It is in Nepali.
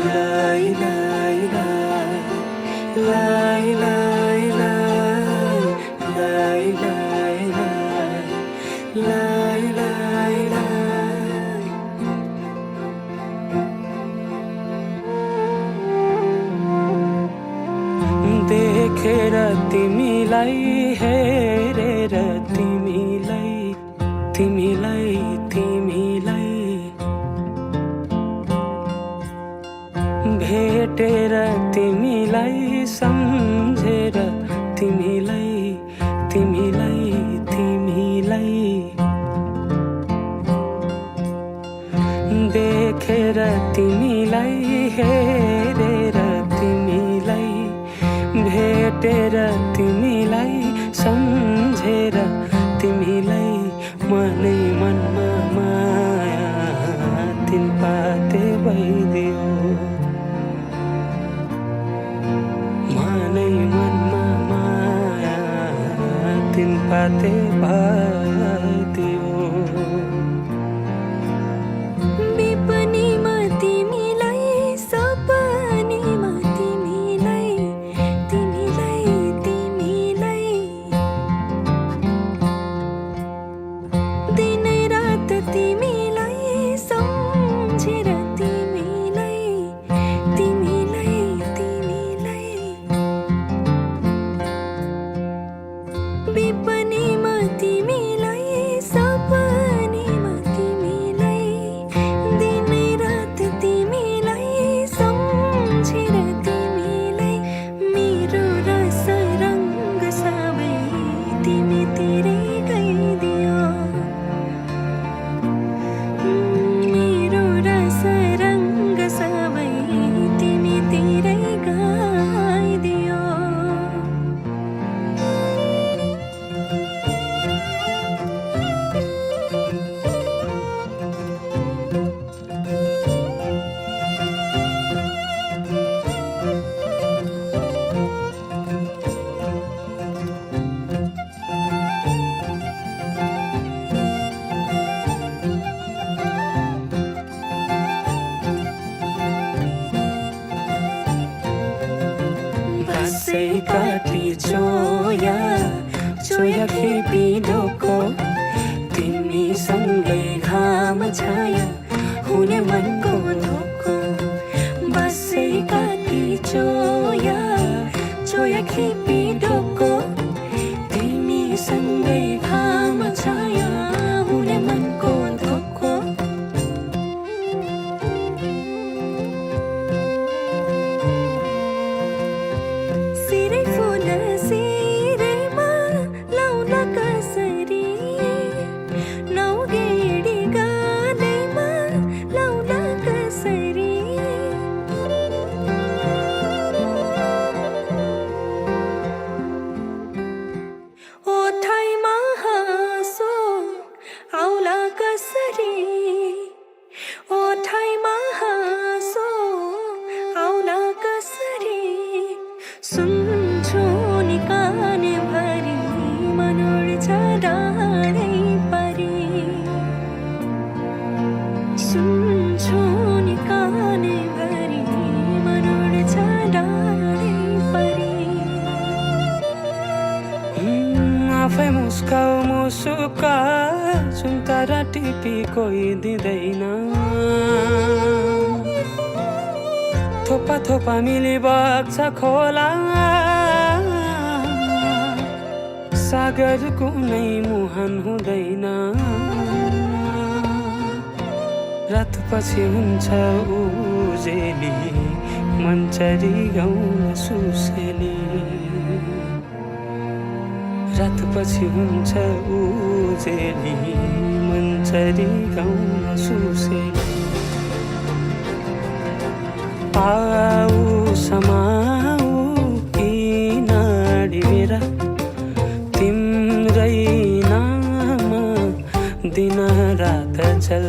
लाई लाई लाई लाई लाई लाई लाई लाई लाई लाई देखेर तिमीलाई हेरेर तिमीलाई तिमीलाई तिमीलाई भेटेर तिमीलाई सम्झेर तिमीलाई तिमीलाई तिमीलाई देखेर तिमीलाई हेरेर तिमीलाई भेटेर तिमीलाई सम्झेर तिमीलाई मनै मनमा माया तिन पाते भइदियो मनै मनमा माया तिन पाते भइदियो विपनीमा तिमीलाई सपनीमा तिमीलाई तिमीलाई तिमीलाई दिनै रात तिमीलाई सम्झेर तिमीलाई तिमीलाई तिमीलाई विपनीमा तिमीलाई सपनीमा तिमीलाई दिनै रात तिमीलाई सम्झेर तिमीलाई मेरो रस रङ्ग सबै तिमीतिरै गइदियो मेरो रस रङ्ग सबै तिमीतिरै गइदियो बसै काटी चोया चोया खेपी ढोको तिमीसँगै घाम छाया हुने मनको धोको बसै काटी चोया चोया खेपी ढोको तिमीसँगै घाम छाया हुने मनको धोको सिरै फुल सिरैमा लाउन कसरी नौगेडी गालैमा लाउन कसरी ओठैमा हाँसो आउला कसरी ओठैमा हाँसो आउला कसरी सुन्छु नि कानभरि मन उड्छ डाँडै परी सुन्छु नि कानभरि मन उड्छ डाँडै परी आफै मुस्काउ मुसुका सुन्तरा टिपी कोही दिँदैन थोपा थोपा मिली बग्छ खोला सागर कुनै मुहान हुँदैन रातपछि हुन्छ उजेली मन्चरी गाउन सुसेली रातपछि हुन्छ उजेली मन्चरी गाउन सुसेली आऊ समाऊ किनाडी मेरा तिम्रै नाम दिन रात चल